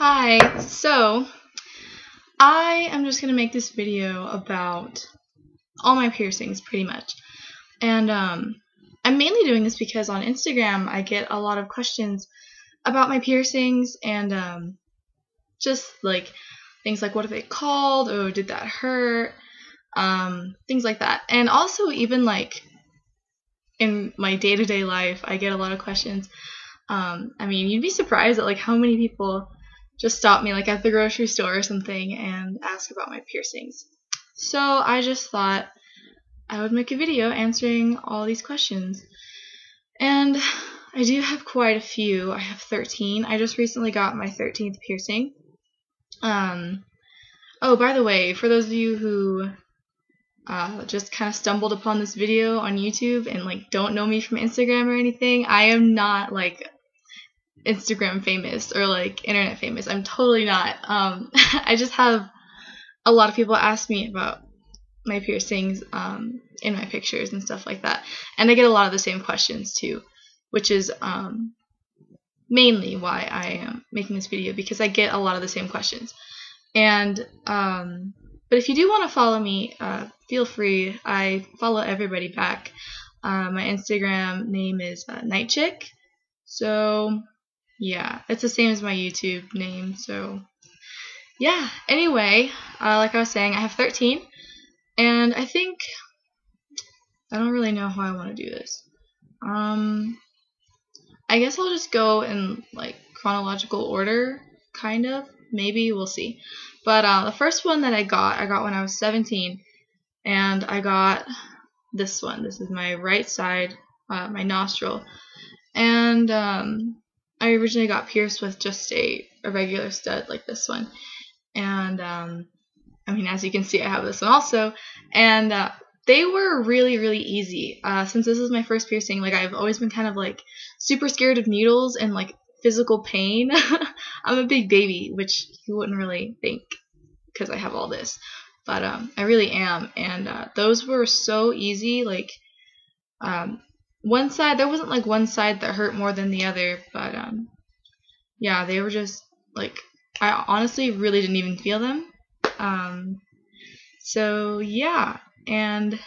Hi, so I am just going to make this video about all my piercings pretty much. And I'm mainly doing this because on Instagram I get a lot of questions about my piercings and just like things like what are they called, or did that hurt, things like that. And also even like in my day-to-day life I get a lot of questions. I mean, you'd be surprised at like how many people just stop me like at the grocery store or something and ask about my piercings. So I just thought I would make a video answering all these questions. And I do have quite a few. I have 13. I just recently got my 13th piercing. Oh, by the way, for those of you who just kind of stumbled upon this video on YouTube and like don't know me from Instagram or anything, I am not like Instagram famous or like internet famous. I'm totally not. I just have a lot of people ask me about my piercings in my pictures and stuff like that, and I get a lot of the same questions too, which is mainly why I am making this video, because I get a lot of the same questions. And but if you do want to follow me, feel free. I follow everybody back. My Instagram name is nightchick, so yeah, it's the same as my YouTube name. So yeah, anyway, like I was saying, I have 13, and I think I don't really know how I want to do this. I guess I'll just go in like chronological order, kind of. Maybe, we'll see. But the first one that I got when I was 17, and I got this one. This is my right side, my nostril, and I originally got pierced with just a regular stud like this one. And I mean, as you can see, I have this one also, and they were really, really easy. Since this is my first piercing, like I've always been kind of like super scared of needles and like physical pain. I'm a big baby, which you wouldn't really think because I have all this, but I really am. And those were so easy. Like one side, there wasn't like one side that hurt more than the other, but yeah, they were just like, I honestly really didn't even feel them. So yeah, and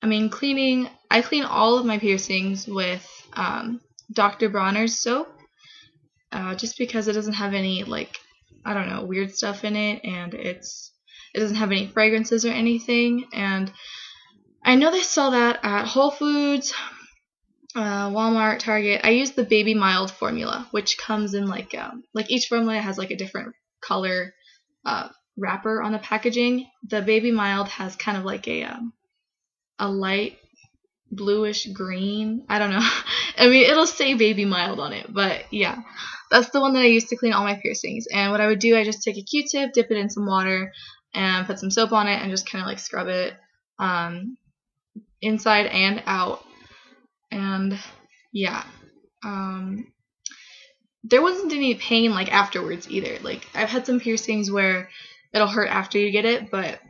I mean, I clean all of my piercings with Dr. Bronner's soap, just because it doesn't have any like, I don't know, weird stuff in it, and it doesn't have any fragrances or anything. And I know they sell that at Whole Foods, Walmart, Target. I use the Baby Mild formula, which comes in like each formula has like a different color wrapper on the packaging. The Baby Mild has kind of like a light bluish green. I don't know. I mean, it'll say Baby Mild on it, but yeah, that's the one that I use to clean all my piercings. And what I would do, I just take a Q-tip, dip it in some water, and put some soap on it, and just kind of like scrub it inside and out. And yeah, there wasn't any pain like afterwards either. Like I've had some piercings where it'll hurt after you get it, but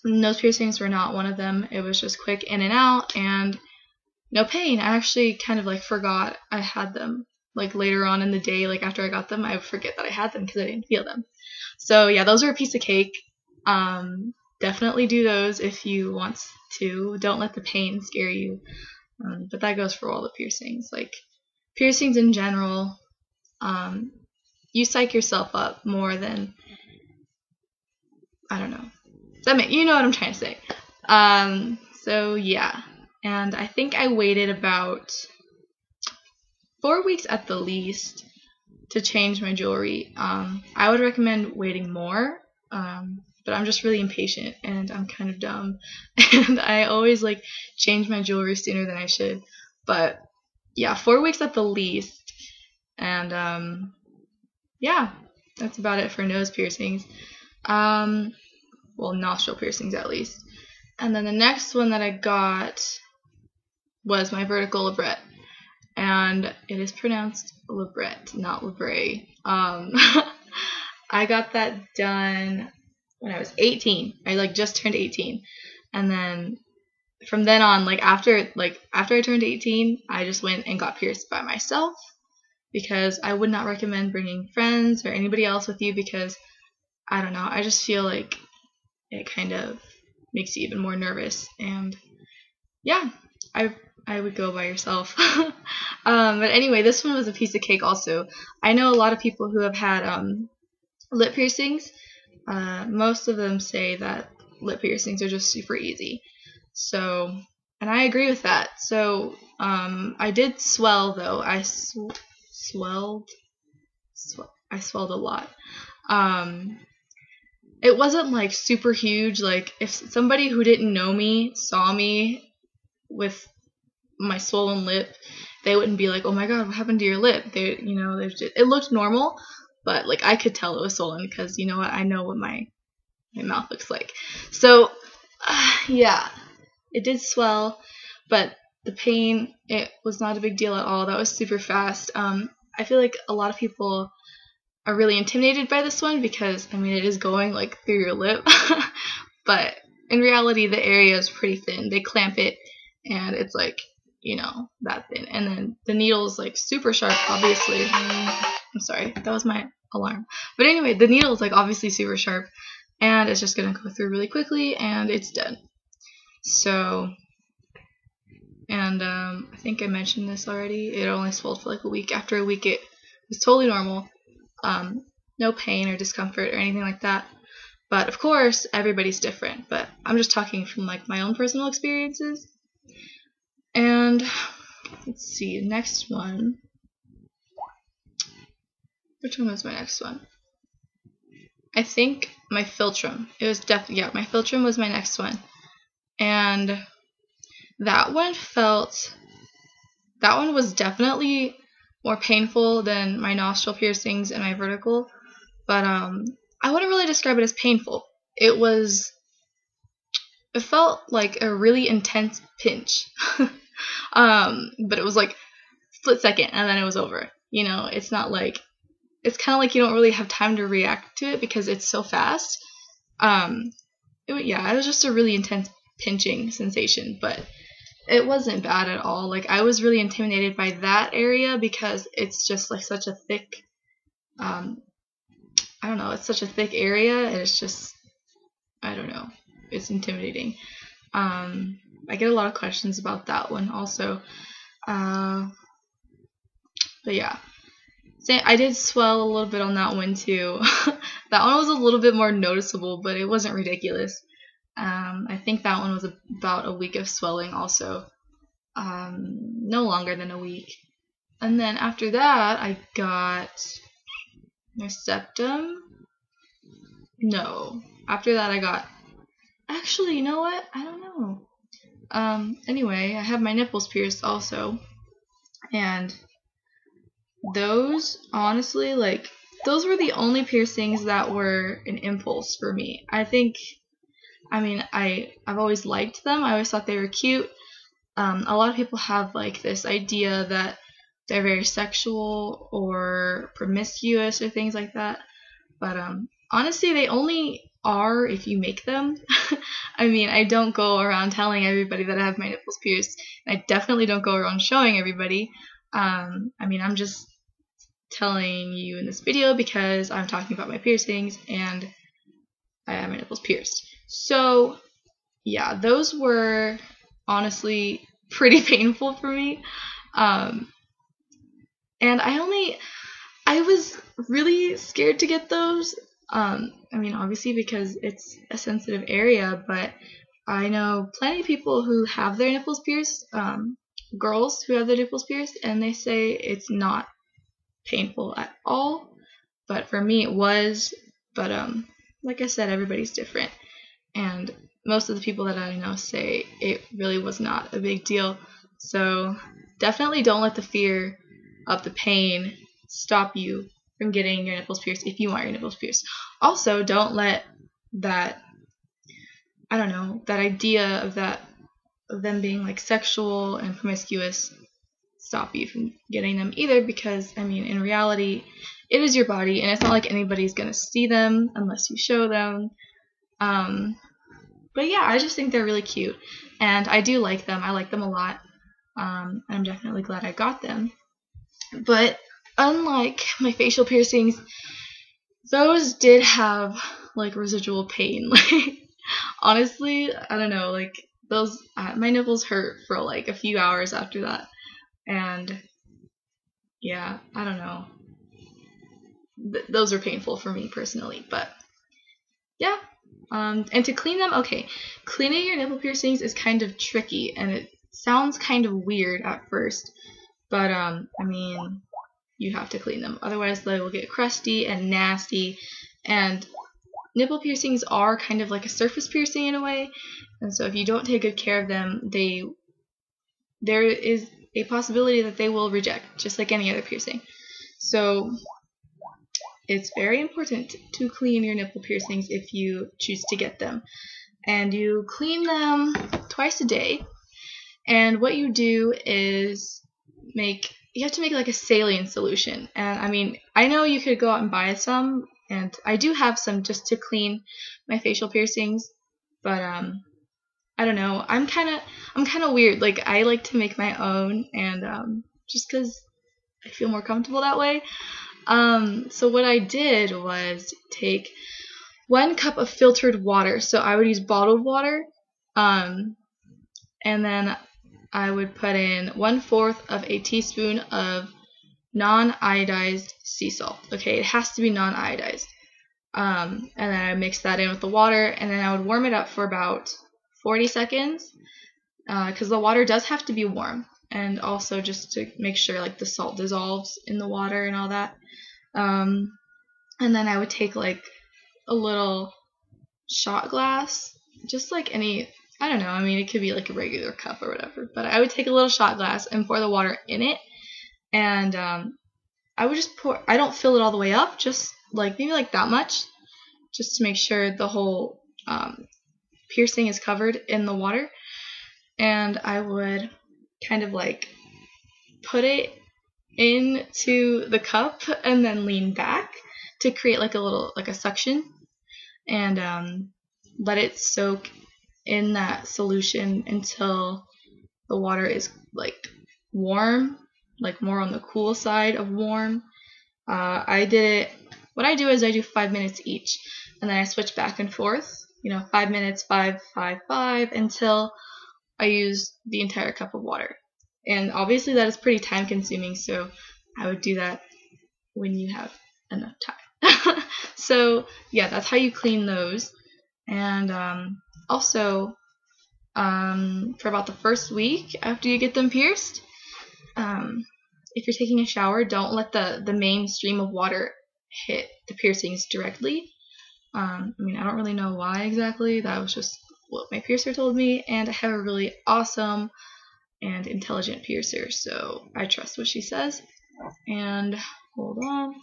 those piercings were not one of them. It was just quick in and out and no pain. I actually kind of like forgot I had them. Like later on in the day, like after I got them, I would forget that I had them because I didn't feel them. So yeah, those are a piece of cake. Definitely do those if you want to. Don't let the pain scare you. But that goes for all the piercings. Like piercings in general, you psych yourself up more than, I don't know. You know what I'm trying to say. So yeah, and I think I waited about 4 weeks at the least to change my jewelry. I would recommend waiting more, but I'm just really impatient and I'm kind of dumb, and I always like change my jewelry sooner than I should. But yeah, 4 weeks at the least, and yeah, that's about it for nose piercings. Well, nostril piercings at least. And then the next one that I got was my vertical labret, and it is pronounced labret, not labre. I got that done when I was 18. I like just turned 18, and then from then on, like after I turned 18, I just went and got pierced by myself, because I would not recommend bringing friends or anybody else with you, because I don't know, I just feel like it kind of makes you even more nervous. And yeah, I would go by yourself. But anyway, this one was a piece of cake also. I know a lot of people who have had lip piercings. Most of them say that lip piercings are just super easy. So, and I agree with that. So, I did swell though. I swelled a lot. It wasn't like super huge. Like if somebody who didn't know me saw me with my swollen lip, they wouldn't be like, "Oh my god, what happened to your lip?" It looked normal, but like I could tell it was swollen because you know what? I know what my mouth looks like. So, yeah, it did swell, but the pain, it was not a big deal at all. That was super fast. I feel like a lot of people are really intimidated by this one because, I mean, it is going like through your lip, but in reality, the area is pretty thin. They clamp it, and it's like, that thin. And then the needle is like super sharp, obviously. I'm sorry, that was my alarm. But anyway, the needle is like obviously super sharp, and it's just gonna go through really quickly, and it's done. So, and I think I mentioned this already. It only swelled for like a week. After a week, it was totally normal. No pain or discomfort or anything like that. But of course, everybody's different. But I'm just talking from like my own personal experiences. And let's see, next one. Which one was my next one? I think my Philtrum. It was my Philtrum was my next one. And that one was definitely more painful than my nostril piercings and my vertical. But I wouldn't really describe it as painful. It felt like a really intense pinch. But it was like split second and then it was over. It's not like, it's kind of like you don't really have time to react to it because it's so fast. It was just a really intense pinching sensation, but it wasn't bad at all. Like, I was really intimidated by that area because it's just like such a thick, I don't know, it's such a thick area, and it's just, I don't know, it's intimidating. I get a lot of questions about that one also. But yeah. I did swell a little bit on that one too. That one was a little bit more noticeable, but it wasn't ridiculous. I think that one was about a week of swelling also. No longer than a week. And then after that, I got my septum. No. After that, I got... Actually, you know what? I don't know. Anyway, I have my nipples pierced also. And those, honestly, like, those were the only piercings that were an impulse for me. I've always liked them. I always thought they were cute. A lot of people have, like, this idea that they're very sexual or promiscuous or things like that. But, honestly, they only are if you make them. I don't go around telling everybody that I have my nipples pierced. I definitely don't go around showing everybody. I'm just telling you in this video because I'm talking about my piercings and I have my nipples pierced. So, yeah, those were honestly pretty painful for me. And I was really scared to get those. Obviously because it's a sensitive area, but I know plenty of people who have their nipples pierced, girls who have their nipples pierced, and they say it's not painful at all. But for me it was. But like I said, everybody's different, and most of the people that I know say it really was not a big deal. So definitely don't let the fear of the pain stop you from getting your nipples pierced if you want your nipples pierced. Also, don't let that, that idea of them being like sexual and promiscuous stop you from getting them either, because in reality it is your body and it's not like anybody's gonna see them unless you show them. But yeah, I just think they're really cute and I do like them. I like them a lot. I'm definitely glad I got them. But unlike my facial piercings, those did have like residual pain. Like honestly, I don't know, like those my nipples hurt for like a few hours after that, and yeah, I don't know. Those are painful for me personally, but yeah. And to clean them, okay, cleaning your nipple piercings is kind of tricky, and it sounds kind of weird at first, but I mean, you have to clean them, otherwise they will get crusty and nasty. And nipple piercings are kind of like a surface piercing in a way, and so if you don't take good care of them, there is a possibility that they will reject, just like any other piercing. So it's very important to clean your nipple piercings if you choose to get them. And you clean them twice a day. And what you do is you have to make like a saline solution. And I mean, I know you could go out and buy some, and I do have some just to clean my facial piercings, but I don't know. I'm kind of weird. Like I like to make my own, and just cuz I feel more comfortable that way. So what I did was take 1 cup of filtered water. So I would use bottled water, and then I would put in 1/4 of a teaspoon of non-iodized sea salt. Okay, it has to be non-iodized. And then I would mix that in with the water, and then I would warm it up for about 40 seconds, because the water does have to be warm, and also just to make sure like the salt dissolves in the water and all that. And then I would take like a little shot glass, just like any, I don't know, I mean it could be like a regular cup or whatever, but I would take a little shot glass and pour the water in it, and I would just pour, I don't fill it all the way up, just like maybe like that much, just to make sure the whole piercing is covered in the water. And I would kind of like put it into the cup and then lean back to create like a little, like a suction, and let it soak in that solution until the water is like warm, like more on the cool side of warm. What I do is I do 5 minutes each, and then I switch back and forth, 5 minutes, 5, 5, 5, until I use the entire cup of water. And obviously that is pretty time consuming, so I would do that when you have enough time. So yeah, that's how you clean those. And also, for about the first week after you get them pierced, if you're taking a shower, don't let the main stream of water hit the piercings directly. I mean, I don't really know why exactly. That was just what my piercer told me, and I have a really awesome and intelligent piercer, so I trust what she says. And hold on,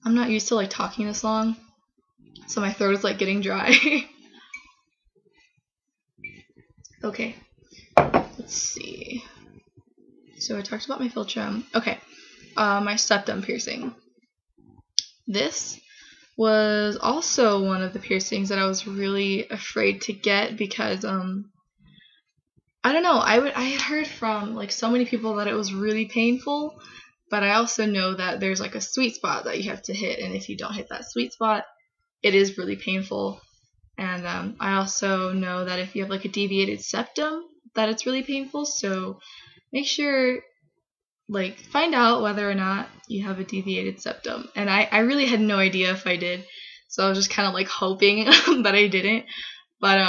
I'm not used to like talking this long, so my throat is like getting dry. Okay, let's see. So I talked about my Philtrum. Okay, my septum piercing. This was also one of the piercings that I was really afraid to get because I don't know, I had heard from like so many people that it was really painful, but I also know that there's like a sweet spot that you have to hit, and if you don't hit that sweet spot, it is really painful. And I also know that if you have like a deviated septum, that it's really painful, so make sure, like, find out whether or not you have a deviated septum. And I really had no idea if I did, so I was just kind of like hoping that I didn't. But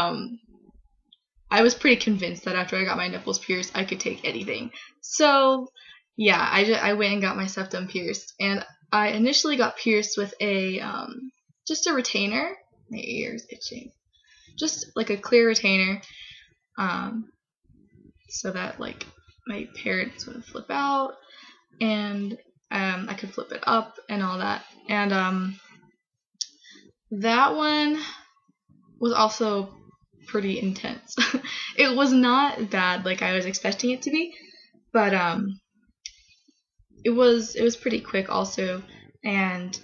I was pretty convinced that after I got my nipples pierced, I could take anything. So yeah, I went and got my septum pierced, and I initially got pierced with a just a retainer. My ear is itching. Just like a clear retainer, so that like my parents would flip out, and I could flip it up and all that. And that one was also pretty intense. It was not bad like I was expecting it to be, but it was pretty quick also, and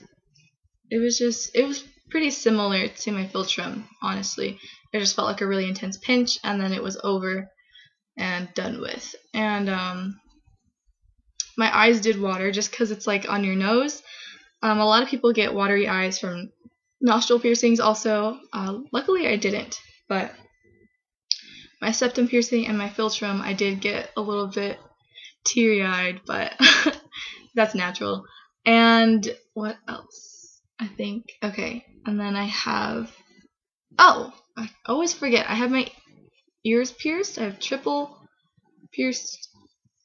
it was pretty similar to my Philtrum, honestly. It just felt like a really intense pinch, and then it was over and done with. And my eyes did water just because it's like on your nose. A lot of people get watery eyes from nostril piercings also. Luckily I didn't, but my septum piercing and my philtrum, I did get a little bit teary-eyed, but that's natural. And what else? I think, okay, and then I have, oh, I always forget, I have my ears pierced. I have triple pierced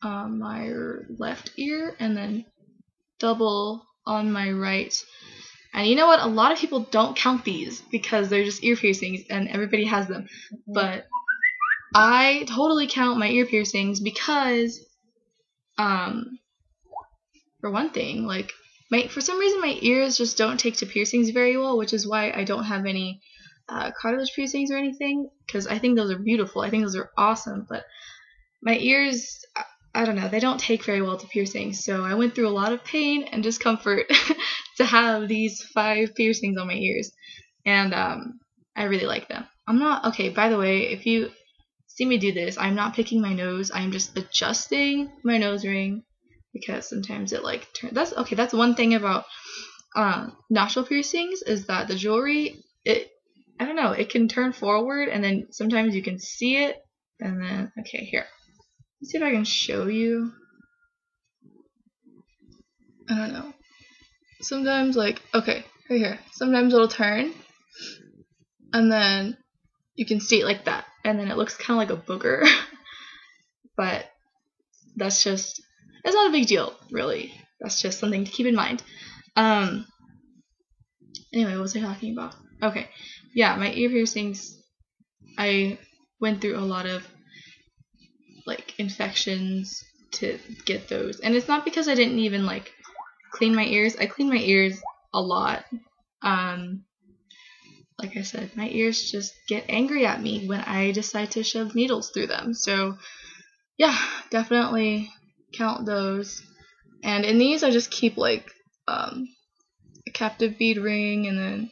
my left ear, and then double on my right. And you know what? A lot of people don't count these because they're just ear piercings and everybody has them. But I totally count my ear piercings because, for one thing, like, for some reason my ears just don't take to piercings very well, which is why I don't have any cartilage piercings or anything, because I think those are beautiful. I think those are awesome. But my ears, I don't know, they don't take very well to piercings, so I went through a lot of pain and discomfort to have these 5 piercings on my ears, and I really like them. I'm not, okay, by the way, if you see me do this, I'm not picking my nose, I'm just adjusting my nose ring, because sometimes it like turns, that's one thing about nostril piercings, is that the jewelry, I don't know, it can turn forward, and then sometimes you can see it, and then, okay, here. Let's see if I can show you. I don't know. Sometimes, like, okay, right here. Sometimes it'll turn, and then you can see it like that, and then it looks kind of like a booger. But that's just, it's not a big deal, really. That's just something to keep in mind. Anyway, what was I talking about? Okay, yeah, my ear piercings, I went through a lot of like infections to get those, and it's not because I didn't even like clean my ears. I clean my ears a lot. Like I said, my ears just get angry at me when I decide to shove needles through them. So yeah, definitely count those. And in these I just keep like a captive bead ring, and then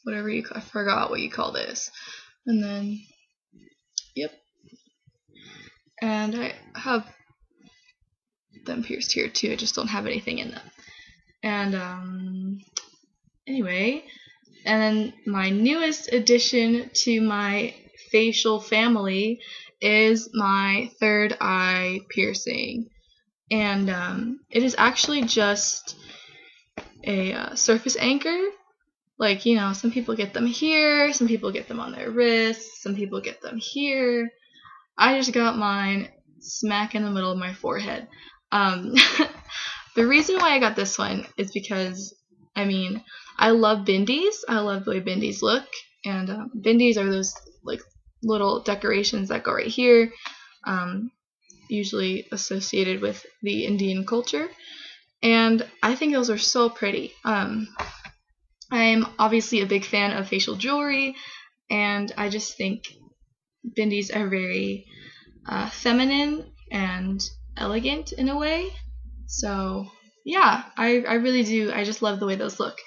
whatever I forgot what you call this, and then yep. And I have them pierced here too, I just don't have anything in them. And anyway, and then my newest addition to my facial family is my third eye piercing. And it is actually just a surface anchor. Like, you know, some people get them here, some people get them on their wrists, some people get them here. I just got mine smack in the middle of my forehead. The reason why I got this one is because, I mean, I love bindies. I love the way bindies look. And bindies are those like little decorations that go right here, usually associated with the Indian culture. And I think those are so pretty. I'm obviously a big fan of facial jewelry, and I just think bindies are very feminine and elegant in a way. So yeah, I really do. I just love the way those look.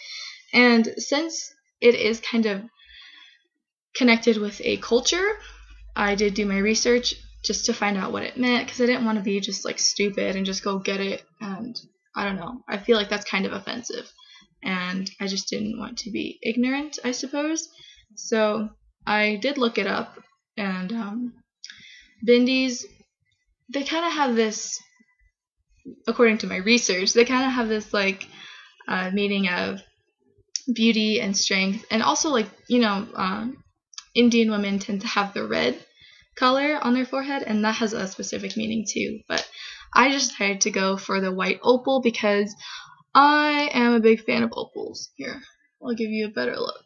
And since it is kind of connected with a culture, I did do my research just to find out what it meant, because I didn't want to be just like stupid and just go get it. And I don't know, I feel like that's kind of offensive, and I just didn't want to be ignorant, I suppose. So I did look it up, and bindies, they kind of have this, according to my research, they kind of have this like meaning of beauty and strength, and also like, you know, Indian women tend to have the red color on their forehead, and that has a specific meaning too. But I just decided to go for the white opal because I am a big fan of opals. Here, I'll give you a better look.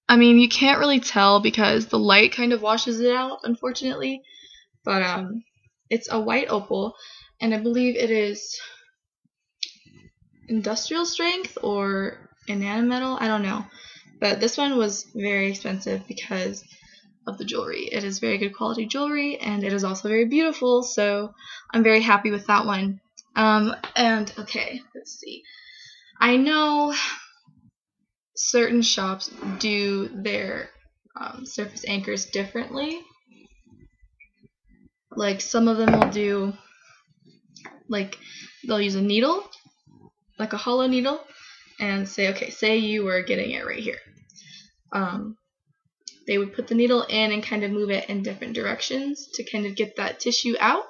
I mean, you can't really tell because the light kind of washes it out, unfortunately. But it's a white opal, and I believe it is industrial strength or enamel, I don't know. But this one was very expensive because of the jewelry. It is very good quality jewelry, and it is also very beautiful, so I'm very happy with that one. And okay, let's see. I know certain shops do their surface anchors differently. Like, some of them will do like they'll use a needle, like a hollow needle, and say, okay, say you were getting it right here. They would put the needle in and kind of move it in different directions to kind of get that tissue out.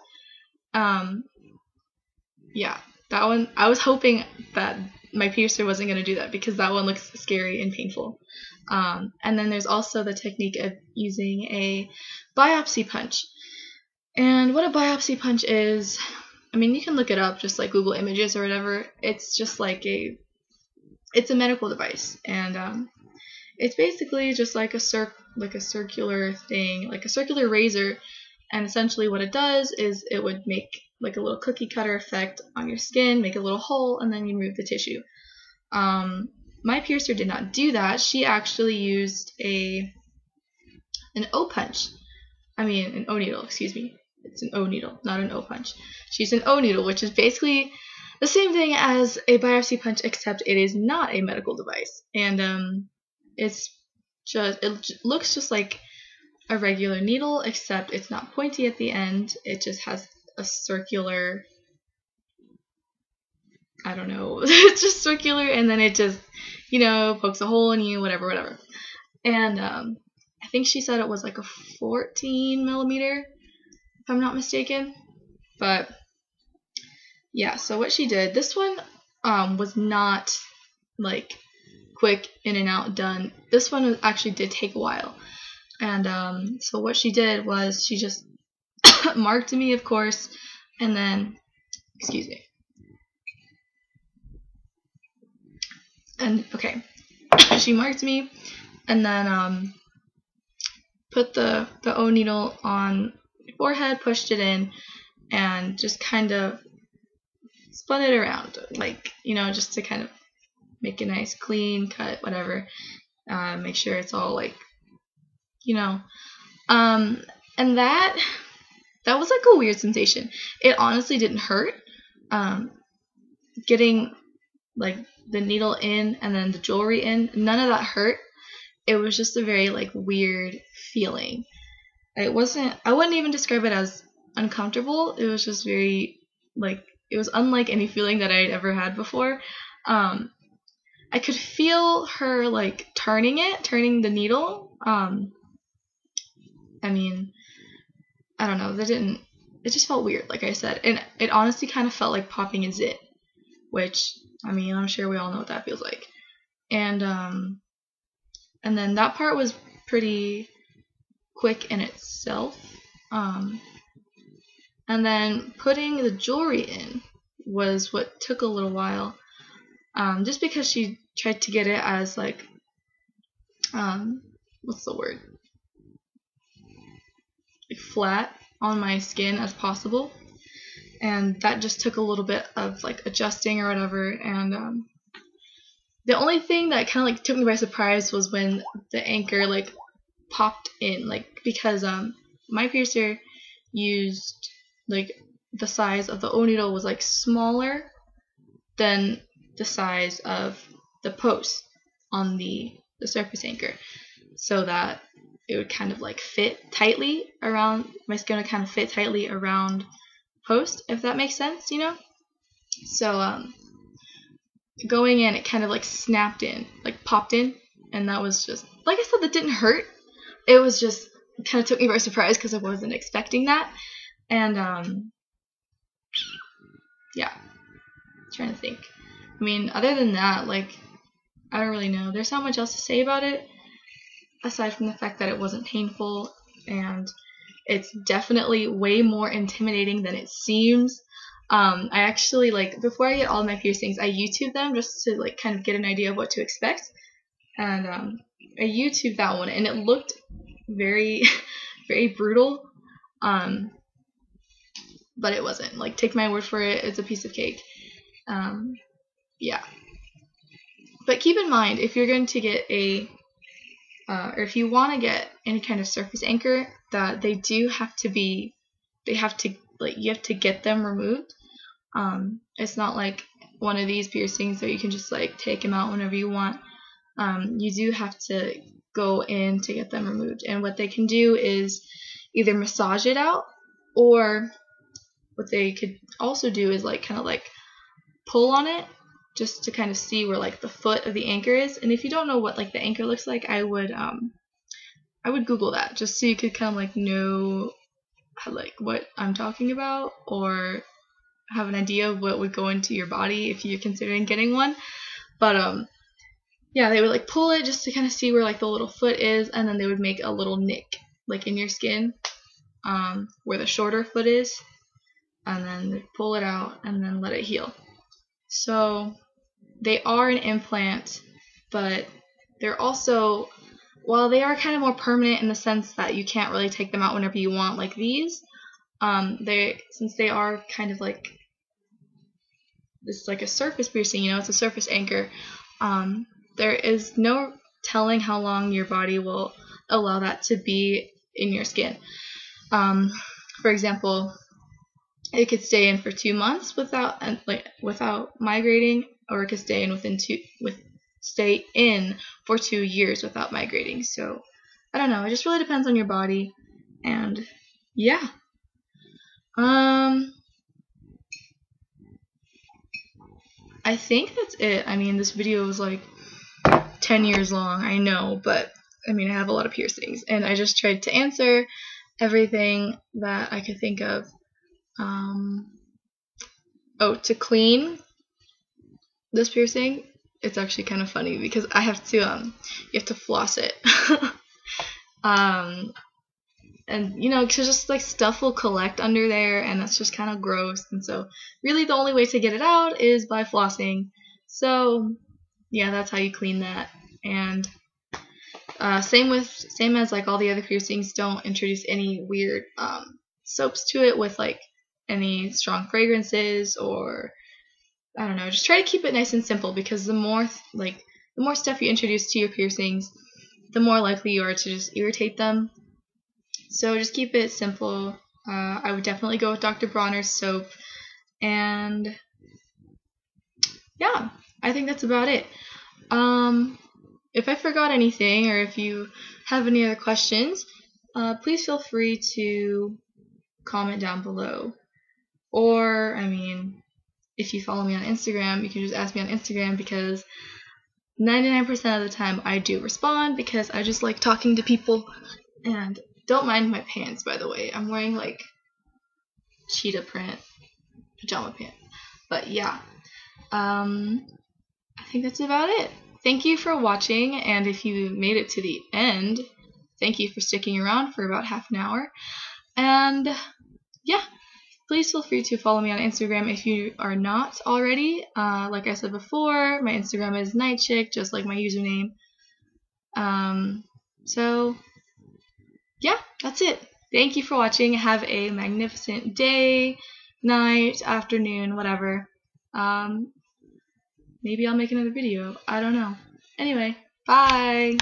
Yeah, that one, I was hoping that my piercer wasn't going to do that because that one looks scary and painful. And then there's also the technique of using a biopsy punch. And what a biopsy punch is, I mean, you can look it up, just like Google Images or whatever. It's just like it's a medical device, and it's basically just like a circular thing, like a circular razor. And essentially what it does is it would make like a little cookie cutter effect on your skin, make a little hole, and then you remove the tissue. My piercer did not do that. She actually used an O punch. I mean, an O needle, excuse me. It's an O needle, not an O punch. She used an O needle, which is basically the same thing as a biopsy punch, except it is not a medical device. And it looks just like a regular needle, except it's not pointy at the end. It just has a circular, I don't know, it's just circular, and then it just, pokes a hole in you, whatever. And I think she said it was like a 14 millimeter, if I'm not mistaken. But yeah, so what she did, this one was not like quick, in and out, done. This one actually did take a while. And so what she did was she just marked me, of course, and then, excuse me. And okay, she marked me, and then put the O needle on my forehead, pushed it in, and just kind of spun it around, like, just to kind of make a nice clean cut, whatever. Make sure it's all like, and that was like a weird sensation. It honestly didn't hurt. Getting like the needle in and then the jewelry in, none of that hurt. It was just a very like weird feeling. I wouldn't even describe it as uncomfortable. It was just very like, it was unlike any feeling that I'd ever had before. I could feel her like turning the needle. I mean, I don't know, it just felt weird, like I said, and it honestly kind of felt like popping a zit, which, I mean, I'm sure we all know what that feels like. And then that part was pretty quick in itself. And then putting the jewelry in was what took a little while, just because she tried to get it as like, what's the word? Like flat on my skin as possible. And that just took a little bit of like adjusting or whatever. And the only thing that kind of like took me by surprise was when the anchor like popped in, like, because my piercer used like the size of the O needle was like smaller than the size of the post on the surface anchor, so that it would kind of like fit tightly around my skin, would kind of fit tightly around post, if that makes sense, So going in, it kind of like snapped in, like popped in, and that was just, like I said, that didn't hurt. It was just, it kind of took me by surprise because I wasn't expecting that. And yeah, I'm trying to think. I mean, other than that, like, I don't really know. There's not much else to say about it, aside from the fact that it wasn't painful, and it's definitely way more intimidating than it seems. I actually, like, before I get all of my piercings, I YouTube them just to, like, kind of get an idea of what to expect. And I YouTube that one, and it looked very, very brutal. But it wasn't. Like, take my word for it, it's a piece of cake. Yeah. But keep in mind, if you're going to get or if you want to get any kind of surface anchor, that they do have to be, you have to get them removed. It's not like one of these piercings that you can just like take them out whenever you want. You do have to go in to get them removed. And what they can do is either massage it out, or what they could also do is like kind of like pull on it just to kind of see where like the foot of the anchor is. And if you don't know what like the anchor looks like, I would Google that just so you could kind of like know how, like what I'm talking about, or have an idea of what would go into your body if you're considering getting one. But yeah, they would like pull it just to kind of see where like the little foot is, and then they would make a little nick like in your skin where the shorter foot is, and then they pull it out and then let it heal. So they are an implant, but they're also, while they are kind of more permanent in the sense that you can't really take them out whenever you want like these, since they are kind of like this like a surface piercing, you know, it's a surface anchor, there is no telling how long your body will allow that to be in your skin. For example, it could stay in for 2 months without migrating, or it could stay in for 2 years without migrating. So I don't know, it just really depends on your body. And yeah, I think that's it. I mean, this video was like 10 years long, I know, but I mean, I have a lot of piercings, and I just tried to answer everything that I could think of. To clean this piercing, it's actually kind of funny because I have to, you have to floss it. And you know, because just like stuff will collect under there, and that's just kind of gross. And so really the only way to get it out is by flossing. So yeah, that's how you clean that. And same as like all the other piercings, don't introduce any weird soaps to it with like any strong fragrances, or I don't know, just try to keep it nice and simple, because the more stuff you introduce to your piercings, the more likely you are to just irritate them. So just keep it simple. I would definitely go with Dr. Bronner's soap. And yeah, I think that's about it. If I forgot anything, or if you have any other questions, please feel free to comment down below. Or, I mean, if you follow me on Instagram, you can just ask me on Instagram, because 99% of the time I do respond, because I just like talking to people. And don't mind my pants, by the way. I'm wearing like cheetah print pajama pants. But yeah, I think that's about it. Thank you for watching, and if you made it to the end, thank you for sticking around for about half an hour. And yeah, please feel free to follow me on Instagram if you are not already. Like I said before, my Instagram is nightchick, just like my username. So yeah, that's it. Thank you for watching. Have a magnificent day, night, afternoon, whatever. Maybe I'll make another video. I don't know. Anyway, bye!